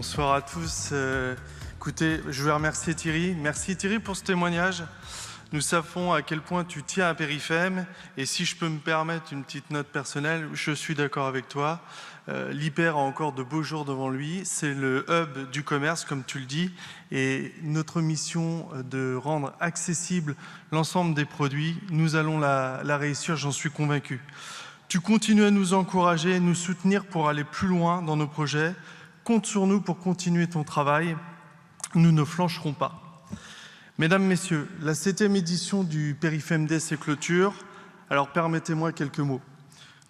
Bonsoir à tous. Écoutez, je veux remercier Thierry. Merci Thierry pour ce témoignage. Nous savons à quel point tu tiens à Périfem. Et si je peux me permettre une petite note personnelle, je suis d'accord avec toi. L'Hyper a encore de beaux jours devant lui. C'est le hub du commerce, comme tu le dis. Et notre mission de rendre accessible l'ensemble des produits, nous allons la réussir, j'en suis convaincu. Tu continues à nous encourager, nous soutenir pour aller plus loin dans nos projets. Compte sur nous pour continuer ton travail. Nous ne flancherons pas. Mesdames, Messieurs, la 7e édition du Périfem Day se clôture. Alors permettez-moi quelques mots.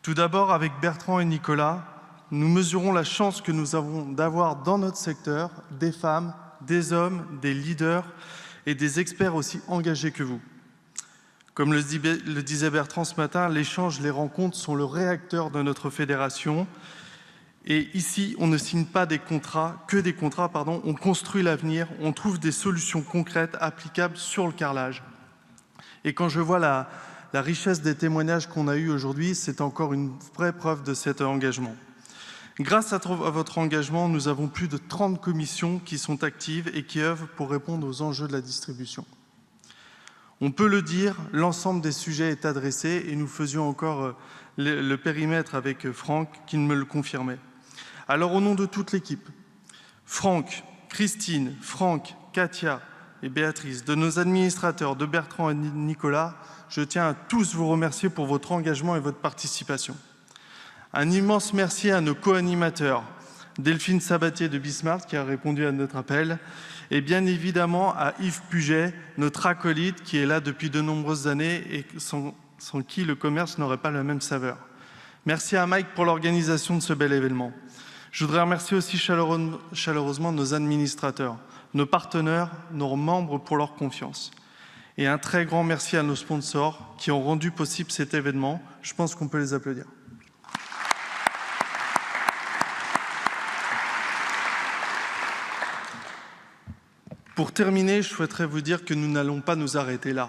Tout d'abord, avec Bertrand et Nicolas, nous mesurons la chance que nous avons d'avoir dans notre secteur des femmes, des hommes, des leaders et des experts aussi engagés que vous. Comme le disait Bertrand ce matin, l'échange, les rencontres sont le réacteur de notre fédération. Et ici, on ne signe pas que des contrats, on construit l'avenir, on trouve des solutions concrètes applicables sur le carrelage. Et quand je vois la richesse des témoignages qu'on a eus aujourd'hui, c'est encore une vraie preuve de cet engagement. Grâce à votre engagement, nous avons plus de 30 commissions qui sont actives et qui œuvrent pour répondre aux enjeux de la distribution. On peut le dire, l'ensemble des sujets est adressé et nous faisions encore le périmètre avec Franck qui me le confirmait. Alors au nom de toute l'équipe, Franck, Christine, Franck, Katia et Béatrice, de nos administrateurs, de Bertrand et Nicolas, je tiens à tous vous remercier pour votre engagement et votre participation. Un immense merci à nos co-animateurs, Delphine Sabatier de Bismarck qui a répondu à notre appel, et bien évidemment à Yves Puget, notre acolyte qui est là depuis de nombreuses années et sans qui le commerce n'aurait pas la même saveur. Merci à Mike pour l'organisation de ce bel événement. Je voudrais remercier aussi chaleureusement nos administrateurs, nos partenaires, nos membres pour leur confiance. Et un très grand merci à nos sponsors qui ont rendu possible cet événement. Je pense qu'on peut les applaudir. Pour terminer, je souhaiterais vous dire que nous n'allons pas nous arrêter là.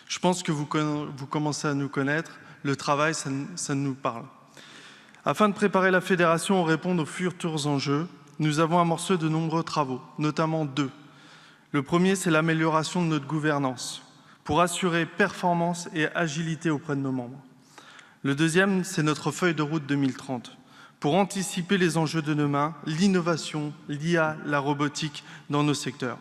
Je pense que vous commencez à nous connaître. Le travail, ça nous parle. Afin de préparer la fédération à répondre aux futurs enjeux, nous avons amorcé de nombreux travaux, notamment deux. Le premier, c'est l'amélioration de notre gouvernance pour assurer performance et agilité auprès de nos membres. Le deuxième, c'est notre feuille de route 2030 pour anticiper les enjeux de demain, l'innovation, l'IA, la robotique dans nos secteurs.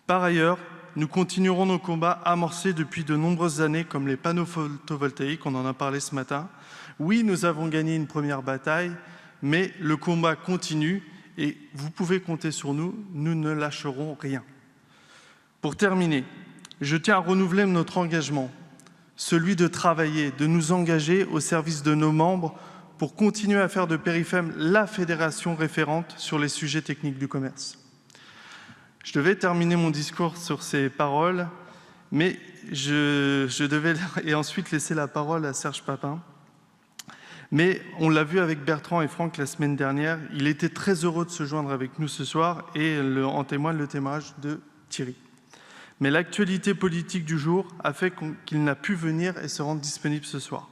Par ailleurs, nous continuerons nos combats amorcés depuis de nombreuses années, comme les panneaux photovoltaïques, on en a parlé ce matin. Oui, nous avons gagné une première bataille, mais le combat continue et vous pouvez compter sur nous, nous ne lâcherons rien. Pour terminer, je tiens à renouveler notre engagement, celui de travailler, de nous engager au service de nos membres pour continuer à faire de Périfem la fédération référente sur les sujets techniques du commerce. Je devais terminer mon discours sur ces paroles, mais je devais ensuite laisser la parole à Serge Papin. Mais on l'a vu avec Bertrand et Franck la semaine dernière, il était très heureux de se joindre avec nous ce soir et en témoigne le témoignage de Thierry. Mais l'actualité politique du jour a fait qu'il n'a pu venir et se rendre disponible ce soir.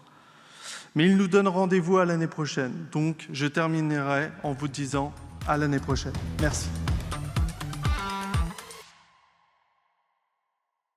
Mais il nous donne rendez-vous à l'année prochaine. Donc je terminerai en vous disant à l'année prochaine. Merci.